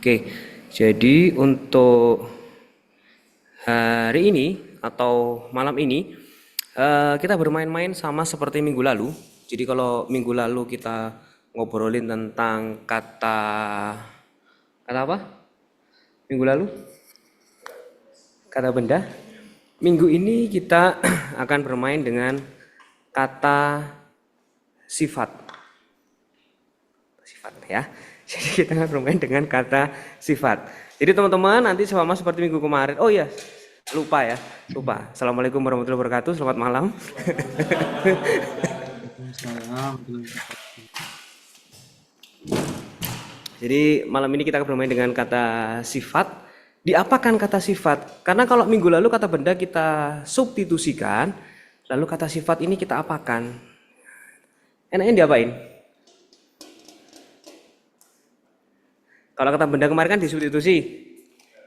Oke, jadi untuk hari ini atau malam ini kita bermain-main sama seperti minggu lalu. Jadi kalau minggu lalu kita ngobrolin tentang kata apa? Minggu lalu kata benda. Minggu ini kita akan bermain dengan kata sifat. Sifat ya. Jadi kita akan bermain dengan kata sifat. Jadi teman-teman nanti sama seperti minggu kemarin. Oh iya, lupa ya, lupa. Assalamualaikum warahmatullahi wabarakatuh. Selamat malam. Waalaikumsalam. Jadi malam ini kita akan bermain dengan kata sifat. Diapakan kata sifat? Karena kalau minggu lalu kata benda kita substitusikan, lalu kata sifat ini kita apakan? Enaknya diapain? Kalau kata benda kemarin kan disubstitusi,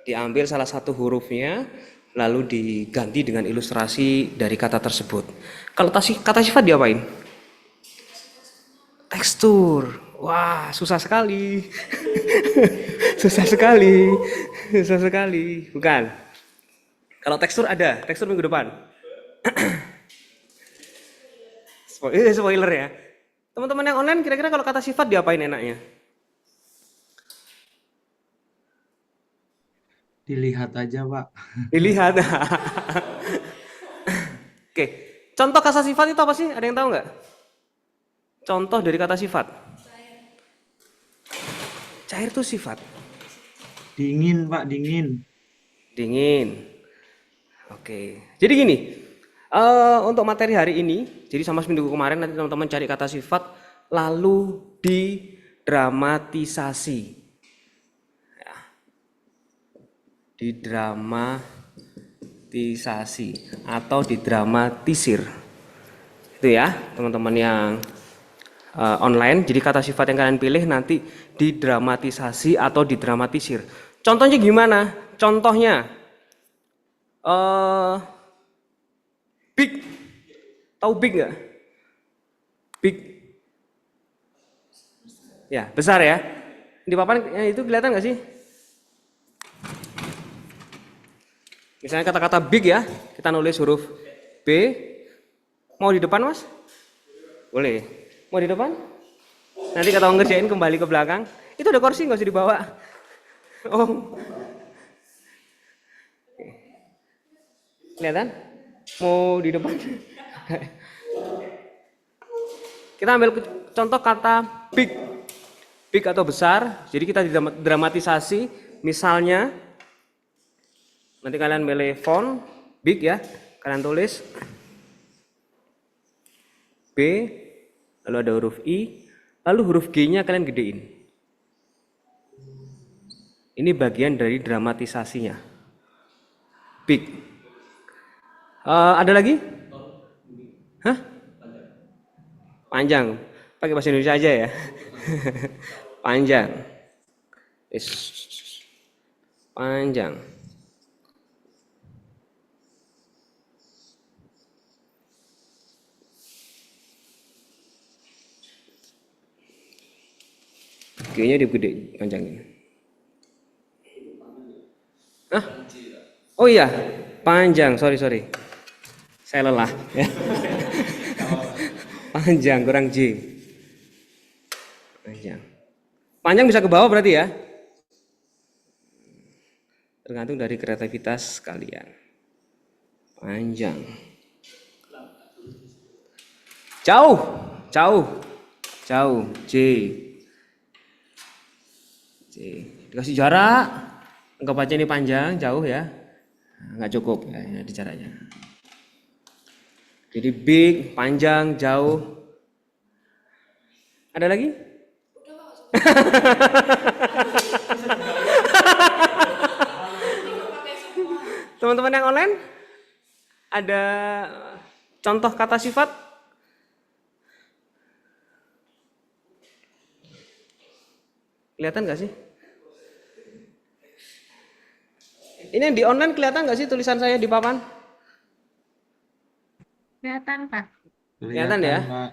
diambil salah satu hurufnya, lalu diganti dengan ilustrasi dari kata tersebut. Kalau kata sifat diapain? Tekstur. Wah, susah sekali. Susah sekali. Susah sekali. Bukan. Kalau tekstur ada, tekstur minggu depan. Spoiler ya. Teman-teman yang online kira-kira kalau kata sifat diapain enaknya? Dilihat aja, Pak. Dilihat. Oke. Contoh kata sifat itu apa sih? Ada yang tahu nggak? Contoh dari kata sifat. Cair itu sifat. Dingin, Pak, dingin. Dingin. Oke. Jadi gini, untuk materi hari ini, jadi sama seminggu kemarin nanti teman-teman cari kata sifat lalu didramatisasi. Ya. Didramatisasi atau didramatisir. Itu ya, teman-teman yang online. Jadi kata sifat yang kalian pilih nanti didramatisasi atau didramatisir. Contohnya gimana? Contohnya big. Tahu big nggak? Big. Ya, besar ya. Di papan itu kelihatan nggak sih? Misalnya kata-kata big ya, kita nulis huruf B. Mau di depan, Mas? Boleh. Mau di depan? Nanti kata ngerjain kembali ke belakang. Itu ada kursi nggak usah dibawa. Oh. Kelihatan? Mau di depan? Kita ambil contoh kata big. Big atau besar. Jadi kita dramatisasi. Misalnya, nanti kalian pilih font big ya. Kalian tulis B, lalu ada huruf I, lalu huruf G-nya kalian gedein. Ini bagian dari dramatisasinya. Big. Ada lagi? Hah? Panjang. Pakai bahasa Indonesia aja ya. Panjang. Panjang. G-nya digede panjangin. Hah? Oh iya, panjang. Sorry. Saya lelah. Panjang kurang J. Panjang. Panjang bisa ke bawah berarti ya? Tergantung dari kreativitas kalian. Panjang. Jauh. J. Dikasih jarak. Anggap aja ini panjang, jauh ya. Nggak cukup ya, ini ada jaraknya. Jadi big, panjang, jauh. Ada lagi? Teman-teman yang online? Ada contoh kata sifat? Kelihatan nggak sih? Ini yang di online kelihatan nggak sih tulisan saya di papan? Kelihatan, Pak. Kelihatan ya? Pak.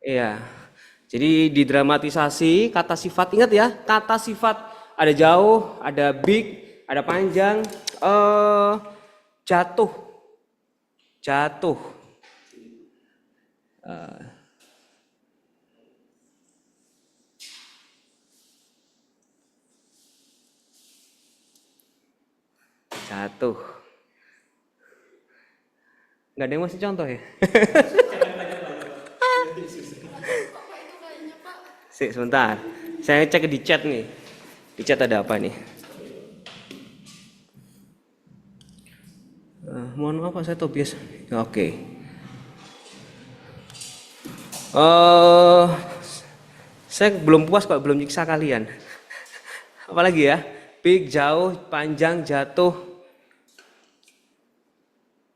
Iya. Jadi didramatisasi kata sifat. Ingat ya, kata sifat Ada jauh, ada big, ada panjang. Jatuh. Jatuh. Jatuh. Nggak ada yang masih contoh ya? Sebentar. Saya cek di chat nih. Di chat ada apa nih? Mohon maaf Pak, saya Tobias. Oke. Saya belum puas kalau belum nyiksa kalian. Apalagi ya? Big, jauh, panjang, jatuh.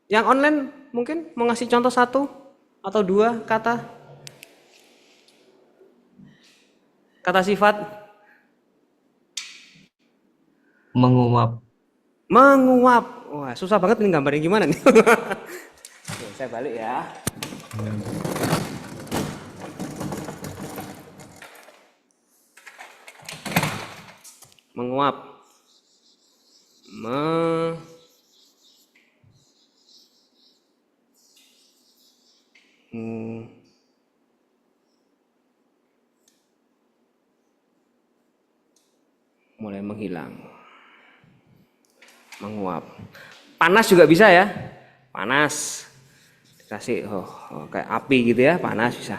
Yang online mungkin mau ngasih contoh 1 atau 2 kata. Kata sifat. Menguap. Menguap. Wah, susah banget nih gambarnya gimana nih. Oke, saya balik ya. Menguap. Mulai menghilang. Menguap. Panas juga bisa ya. Panas. Dikasih kayak api gitu ya, panas bisa.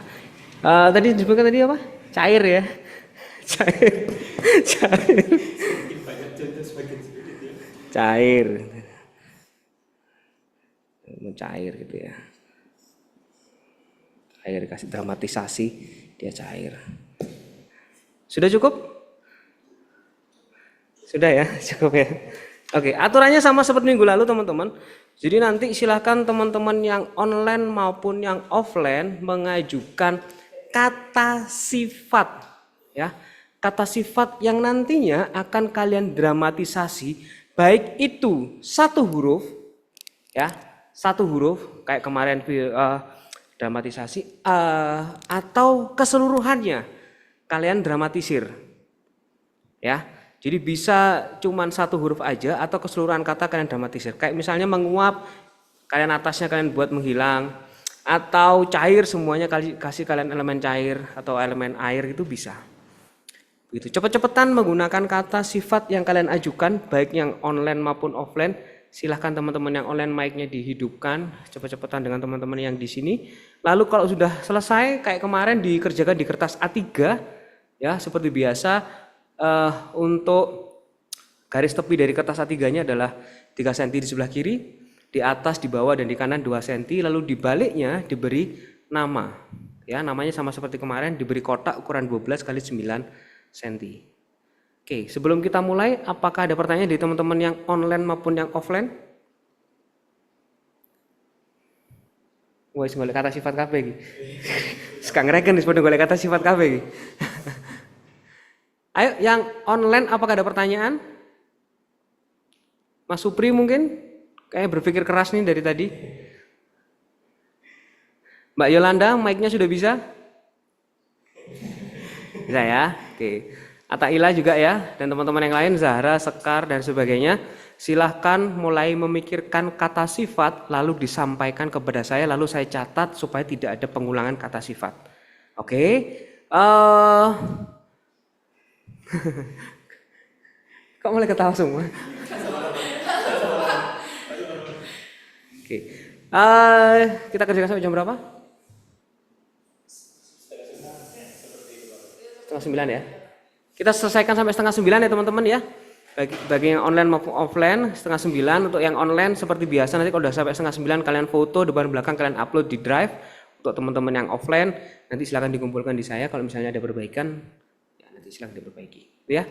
Tadi disebutkan tadi apa? Cair ya. Cair. Cair. Cair. Mencair gitu ya. Cair, kasih dramatisasi, dia cair. Sudah cukup? Sudah ya, cukup ya. Oke, aturannya sama seperti minggu lalu teman-teman. Jadi nanti silahkan teman-teman yang online maupun yang offline mengajukan kata sifat ya. Kata sifat yang nantinya akan kalian dramatisasi, baik itu 1 huruf ya, 1 huruf kayak kemarin dramatisasi atau keseluruhannya kalian dramatisir ya. Jadi bisa cuman 1 huruf aja atau keseluruhan kata kalian dramatisir. Kayak misalnya menguap, kalian atasnya kalian buat menghilang, atau cair semuanya kasih kalian elemen cair atau elemen air, itu bisa. Begitu. Cepet-cepetan menggunakan kata sifat yang kalian ajukan, baik yang online maupun offline. Silahkan teman-teman yang online mic-nya dihidupkan, cepet-cepetan dengan teman-teman yang di sini. Lalu kalau sudah selesai kayak kemarin dikerjakan di kertas A3 ya, seperti biasa. Untuk garis tepi dari kertas A3-nya adalah 3 cm di sebelah kiri, di atas, di bawah, dan di kanan 2 cm. Lalu di baliknya diberi nama. Ya, namanya sama seperti kemarin, diberi kotak ukuran 12 x 9 cm. Oke, sebelum kita mulai, apakah ada pertanyaan dari teman-teman yang online maupun yang offline? Wah, golek kata sifat kabeh iki. Sekarang ngereken disebut golek kata sifat kabeh iki. Ayo yang online apakah ada pertanyaan? Mas Supri mungkin? Kayaknya berpikir keras nih dari tadi. Mbak Yolanda, mic-nya sudah bisa? Bisa ya? Oke. Ataila juga ya, dan teman-teman yang lain, Zahra, Sekar, dan sebagainya. Silahkan mulai memikirkan kata sifat, lalu disampaikan kepada saya, lalu saya catat supaya tidak ada pengulangan kata sifat. Oke? Kok mulai ketawa semua? Oke. Kita kerjakan sampai jam berapa? 8:30 ya. Kita selesaikan sampai 8:30 ya teman-teman ya. Bagi yang online maupun offline 8:30. Untuk yang online seperti biasa nanti kalau udah sampai 8:30 kalian foto depan belakang, kalian upload di Drive. Untuk teman-teman yang offline nanti silakan dikumpulkan di saya. Kalau misalnya ada perbaikan ya nanti silakan diperbaiki ya.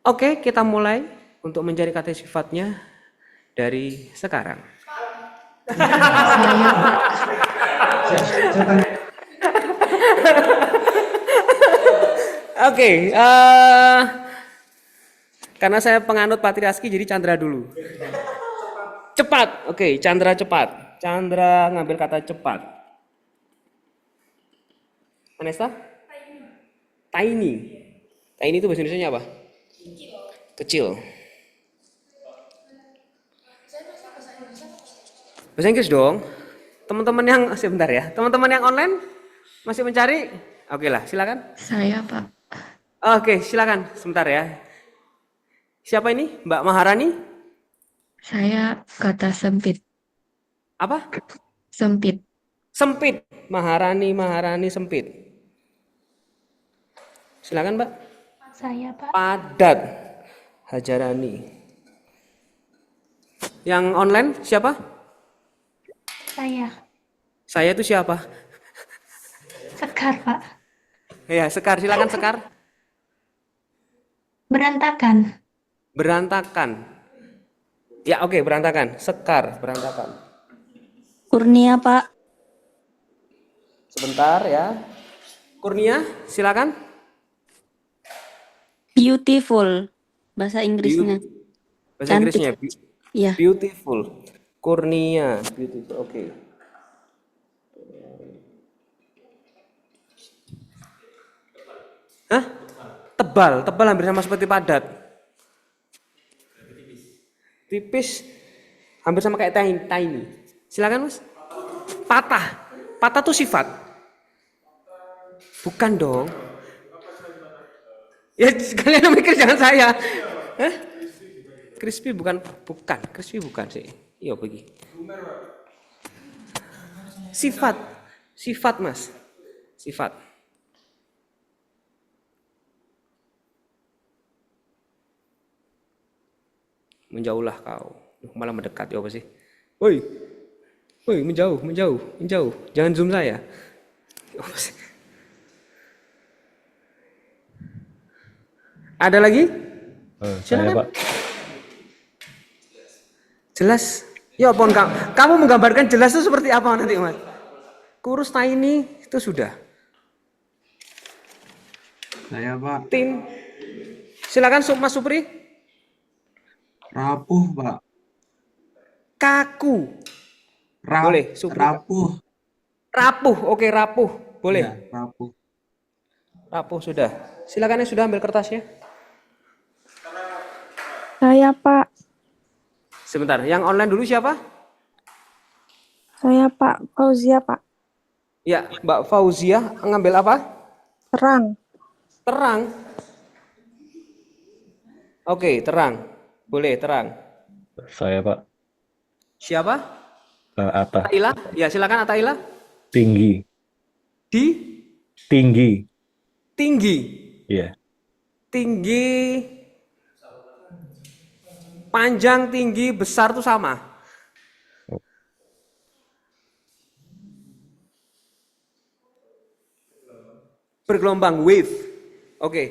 Oke, kita mulai untuk mencari kata sifatnya dari sekarang. Oke, karena saya penganut patriarki jadi Chandra dulu. Cepat, oke, Chandra cepat. Chandra ngambil kata cepat. Vanessa? Tiny. Tiny itu bahasa Indonesianya apa? Kecil. Bahasa Inggris dong. Teman-teman yang sebentar ya. Teman-teman yang online masih mencari? Oke lah, silakan. Saya, Pak. Oke, silakan. Sebentar ya. Siapa ini? Mbak Maharani? Saya kata sempit. Apa? Sempit. Sempit. Maharani sempit. Silakan, Mbak. Saya, Pak. Padat. Hajarani. Yang online siapa? Saya. Saya itu siapa? Sekar, Pak. Ya, Sekar. Silakan Sekar. Berantakan. Berantakan. Ya, oke, berantakan. Sekar, berantakan. Kurnia, Pak. Sebentar ya. Kurnia, silakan. Beautiful. Bahasa Inggrisnya. Bahasa Cantik. Inggrisnya Iya. beautiful. Kurnia, beautiful. Oke. Hah? Tebal hampir sama seperti padat. Tipis. Hampir sama kayak tiny. Silakan, Mas. Patah tuh sifat. Bukan dong. Ya kalian mikir jangan saya. Hah? Crispy bukan. Crispy bukan sih. Iya pergi. Sifat Mas. Sifat. Menjauhlah kau. Malah mendekat ya apa sih? Woi, menjauh. Jangan zoom saya. Apa sih? Ada lagi? Saya Silakan. Pak, Jelas. Ya apa kamu menggambarkan jelas itu seperti apa nanti, Mas? Kurus tiny itu sudah. Saya, Pak. Tim. Silakan Mas Supri. Rapuh, Pak. Kaku. Boleh, Supri. Rapuh. Rapuh. Oke, rapuh. Boleh. Ya, rapuh. Rapuh sudah. Silakan yang sudah ambil kertasnya. Saya, Pak. Sebentar, yang online dulu siapa? Saya, Pak Fauzia, Pak. Ya, Mbak Fauzia ngambil apa? Terang. Terang. Oke, terang. Boleh, terang. saya Pak, Siapa? Atta, Ataila? Ya, silakan Ataila. tinggi, Di tinggi, tinggi. ya, Tinggi, panjang, tinggi, besar tuh sama. Bergelombang, wave. Oke.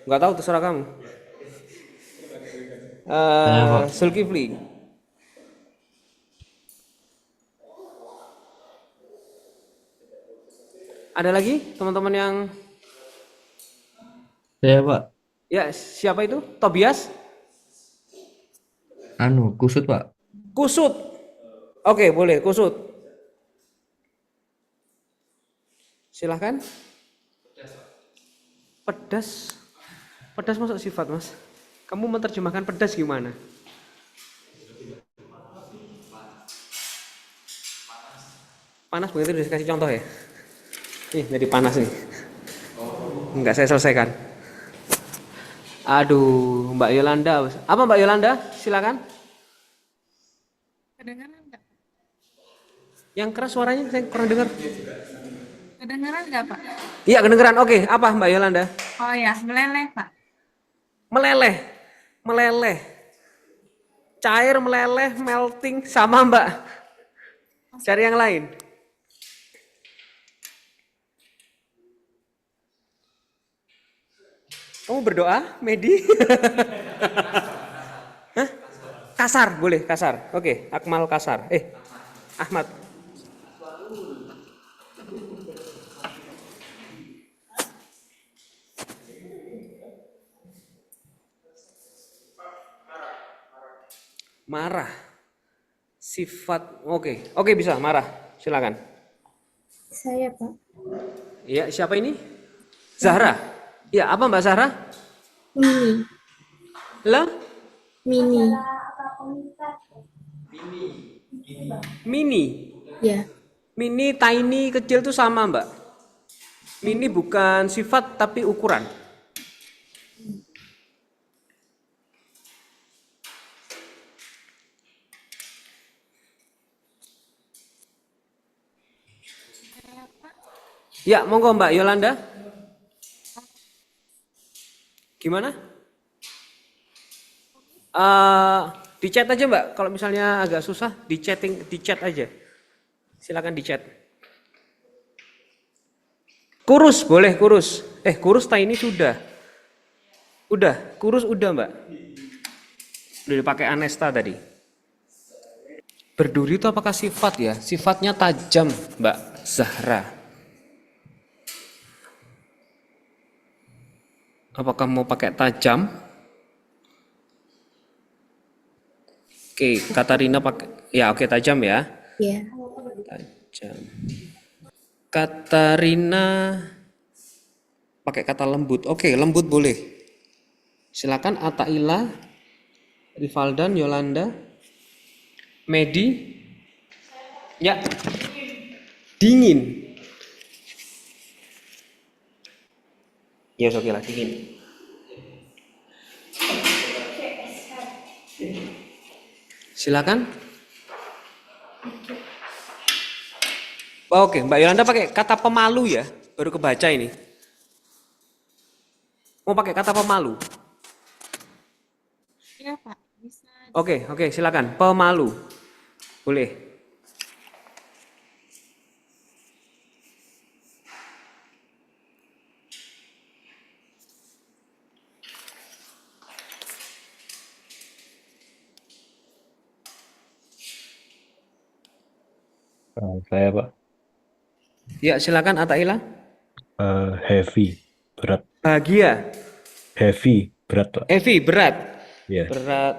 Nggak tahu, terserah kamu. Zulkifli. Ada lagi teman-teman yang Saya, Pak. ya siapa itu? Tobias? Kusut, Pak. Kusut. Oke, boleh kusut. Silahkan. Pedas. Pedas masuk sifat, Mas. Kamu menerjemahkan pedas gimana? Panas begitu dikasih contoh ya? Nih, jadi panas nih. Enggak saya selesaikan. Aduh, Mbak Yolanda. Apa Mbak Yolanda? Silakan. Kedengeran nggak? Yang keras suaranya saya kurang dengar. Kedengeran nggak, Pak? Iya, kedengeran. Oke, apa Mbak Yolanda? Oh ya, meleleh, Pak. Meleleh. Cair, meleleh, melting sama, Mbak. Cari yang lain. Kamu berdoa, Medi? Hah? Kasar, boleh kasar. Oke, Akmal kasar. Ahmad. Marah. Sifat, oke bisa marah. Silakan. Saya, Pak. Iya, siapa ini? Zahra. Ya, apa Mbak Zahra? Mimi. Lah, Mini. mini. Ya. Mini, tiny, kecil itu sama, Mbak. Mini bukan sifat tapi ukuran. Ya, monggo Mbak Yolanda. Gimana? Di chat aja Mbak. Kalau misalnya agak susah, di chat aja. Silakan di chat. Kurus boleh kurus. Kurus tiny sudah. Udah, kurus udah Mbak. Udah dipakai Anesta tadi. Berduri itu apakah sifat ya? Sifatnya tajam Mbak Zahra. Apakah mau pakai tajam? Oke, Katarina pakai. Ya, oke tajam ya. Ya. Tajam. Katarina pakai kata lembut. Oke, lembut boleh. Silakan Ataila, Rivaldan, Yolanda, Medi. Ya. Dingin. Ya, oke lah dingin. Silakan. Oke, Mbak Yolanda pakai kata pemalu ya. Baru kebaca ini. Mau pakai kata pemalu? Iya, Pak. Bisa. Oke, silakan. Pemalu. Boleh. Saya Pak. Ya, silakan Ataila. Heavy, berat. Bahagia. Heavy, berat Pak. Heavy, berat. Ya. Berat.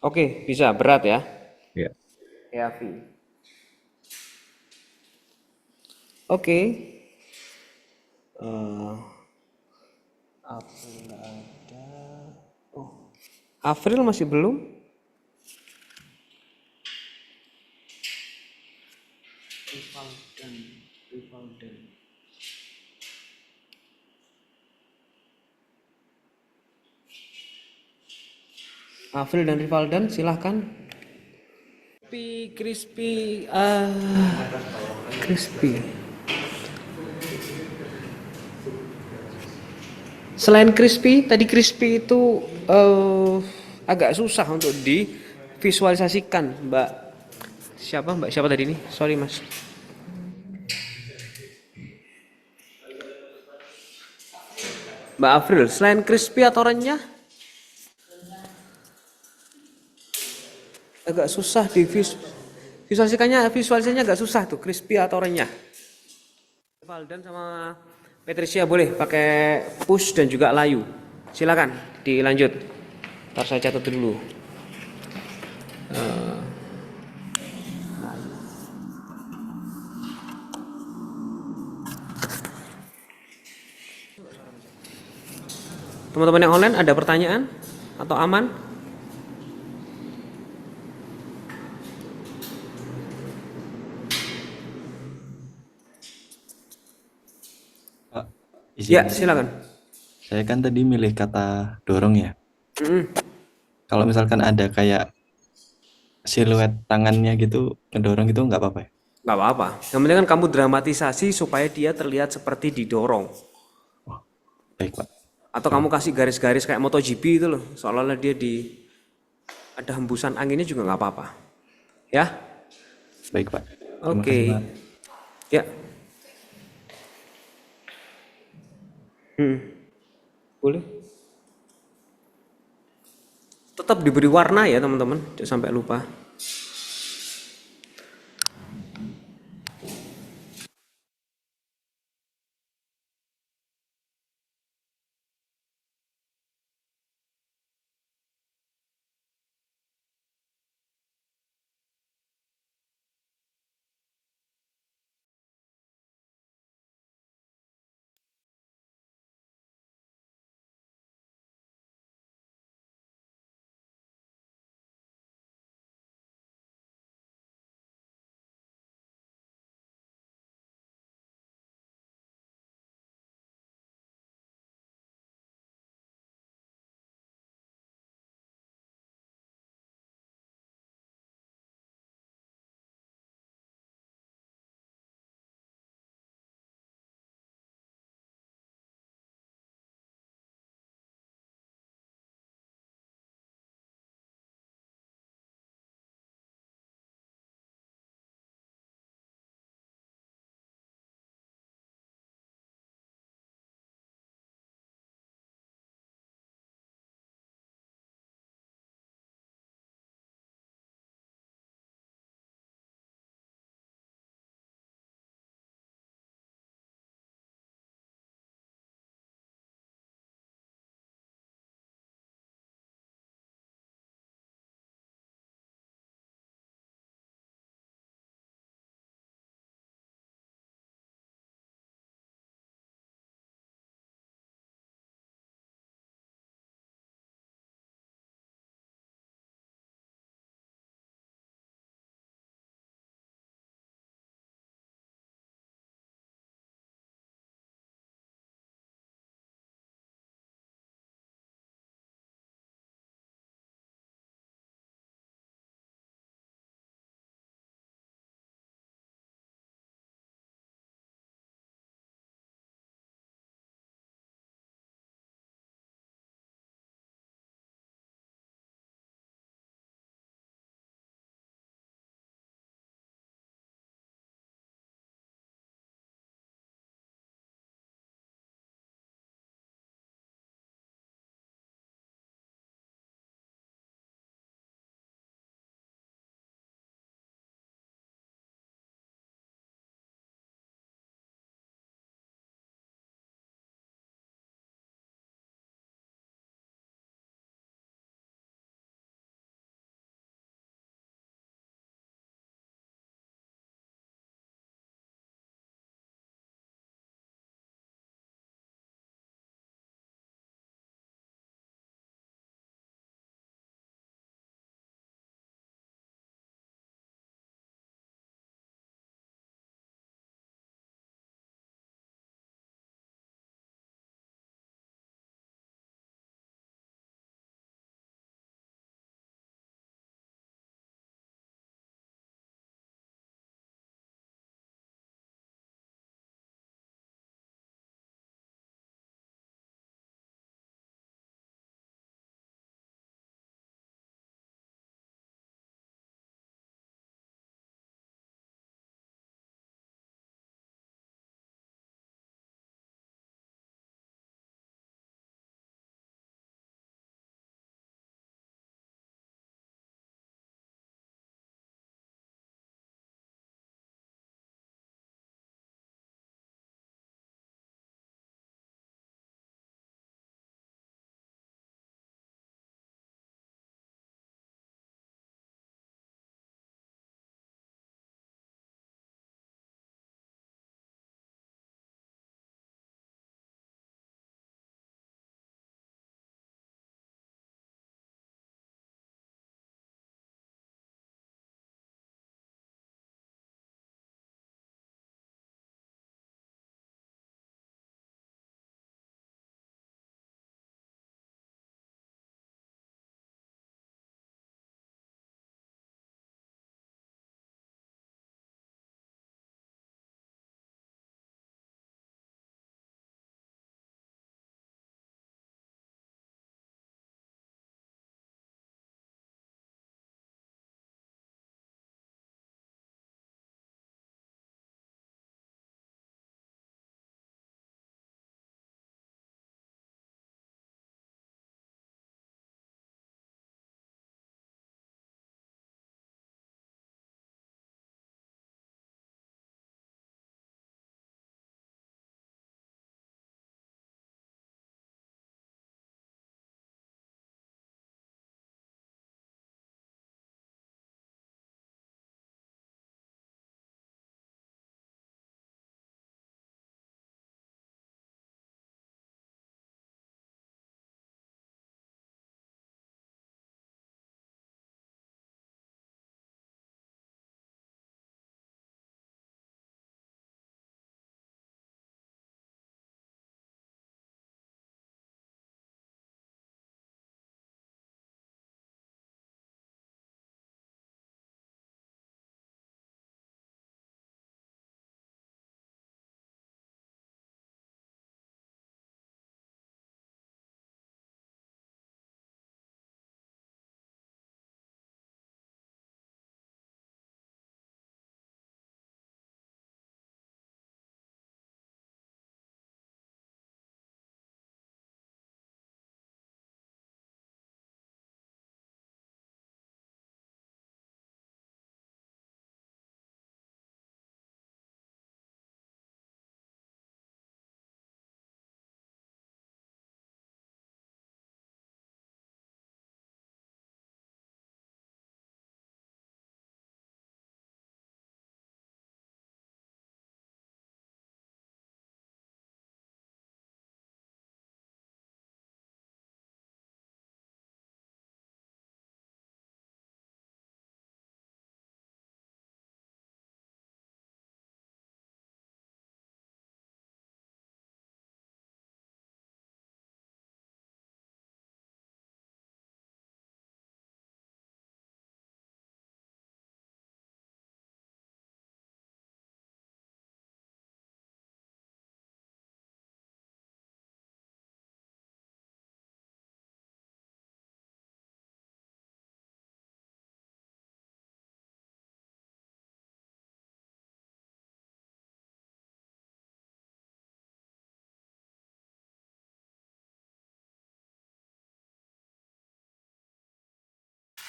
Oke, bisa berat ya. Ya. Heavy. Oke. April ada. Oh, April masih belum. Rivaldan. April dan Rivaldan silahkan. Crispy, crispy. Selain crispy, tadi crispy itu agak susah untuk divisualisasikan, Mbak. Mbak siapa tadi ini? Sorry Mas. Mbak April, selain crispy atau renyah? Agak susah visualisasinya agak susah tuh, crispy atau renyah. Valdan sama Patricia boleh pakai push dan juga layu. Silakan dilanjut. Ntar saya catat dulu. Teman-teman yang online ada pertanyaan atau aman? Pak, Ya, izin. silakan. Saya kan tadi milih kata dorong ya. Mm-mm. Kalau misalkan ada kayak siluet tangannya gitu, ngedorong gitu nggak apa-apa ya? Nggak apa-apa. Yang penting kan kamu dramatisasi supaya dia terlihat seperti didorong. Baik, Pak. Atau kamu kasih garis-garis kayak MotoGP itu loh, seolah-olah dia ada hembusan anginnya juga nggak apa-apa. Ya, Baik, Pak. Terima oke. kasih, Pak. Ya. Boleh. Tetap diberi warna ya teman-teman, jangan sampai lupa.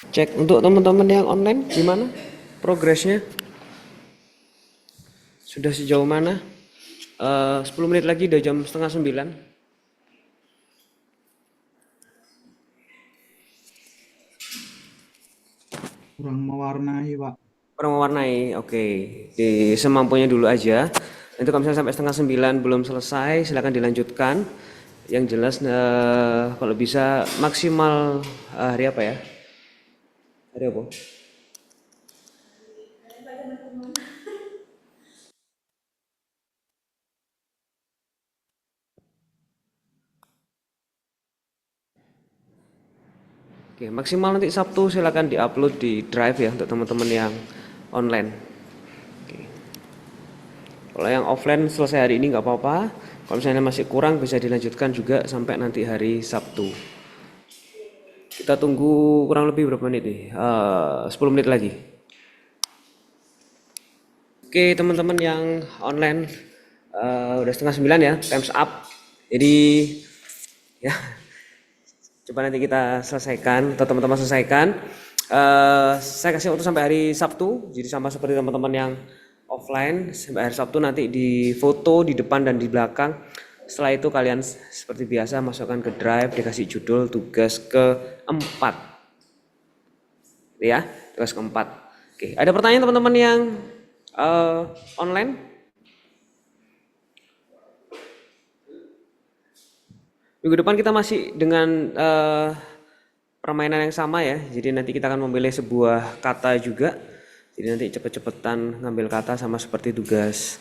Cek untuk teman-teman yang online gimana progresnya? Sudah sejauh mana? 10 menit lagi udah jam setengah 9. Kurang mewarnai, Pak. Kurang mewarnai, oke. Di semampunya dulu aja. Nanti kalau misalnya sampai setengah 9 belum selesai, silakan dilanjutkan. Yang jelas kalau bisa maksimal hari apa ya? Hari apa? Oke, maksimal nanti Sabtu silakan diupload di Drive ya untuk teman-teman yang online. Oke. Kalau yang offline selesai hari ini nggak apa-apa. Kalau misalnya masih kurang bisa dilanjutkan juga sampai nanti hari Sabtu. Kita tunggu kurang lebih berapa menit nih? 10 menit lagi. Oke, teman-teman yang online udah setengah 9 ya, time's up. Jadi ya coba nanti kita selesaikan atau teman-teman selesaikan. Saya kasih waktu sampai hari Sabtu, jadi sama seperti teman-teman yang offline sampai hari Sabtu nanti di foto di depan dan di belakang. Setelah itu kalian seperti biasa masukkan ke Drive, dikasih judul tugas keempat. Ya, tugas keempat. Oke, ada pertanyaan teman-teman yang online? Minggu depan kita masih dengan permainan yang sama ya. Jadi nanti kita akan memilih sebuah kata juga. Jadi nanti cepet-cepetan ngambil kata sama seperti tugas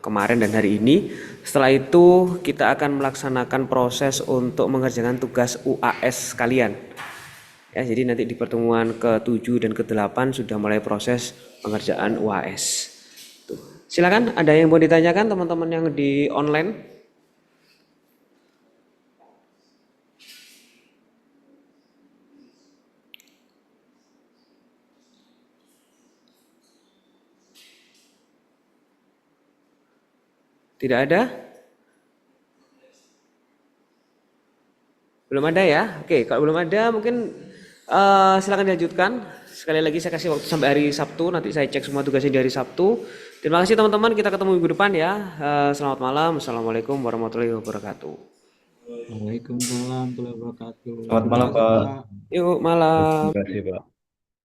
kemarin dan hari ini. Setelah itu kita akan melaksanakan proses untuk mengerjakan tugas UAS kalian. Ya, jadi nanti di pertemuan ke-7 dan ke-8 sudah mulai proses pengerjaan UAS. Tuh. Silakan, ada yang mau ditanyakan teman-teman yang di online? Tidak ada? Belum ada ya? Oke, kalau belum ada mungkin silakan dilanjutkan. Sekali lagi saya kasih waktu sampai hari Sabtu, nanti saya cek semua tugasnya di hari Sabtu. Terima kasih teman-teman, kita ketemu minggu depan ya. Selamat malam, Assalamualaikum warahmatullahi wabarakatuh. Waalaikumsalam warahmatullahi wabarakatuh. Selamat malam, Pak. Yuk, malam. Terima kasih, Pak.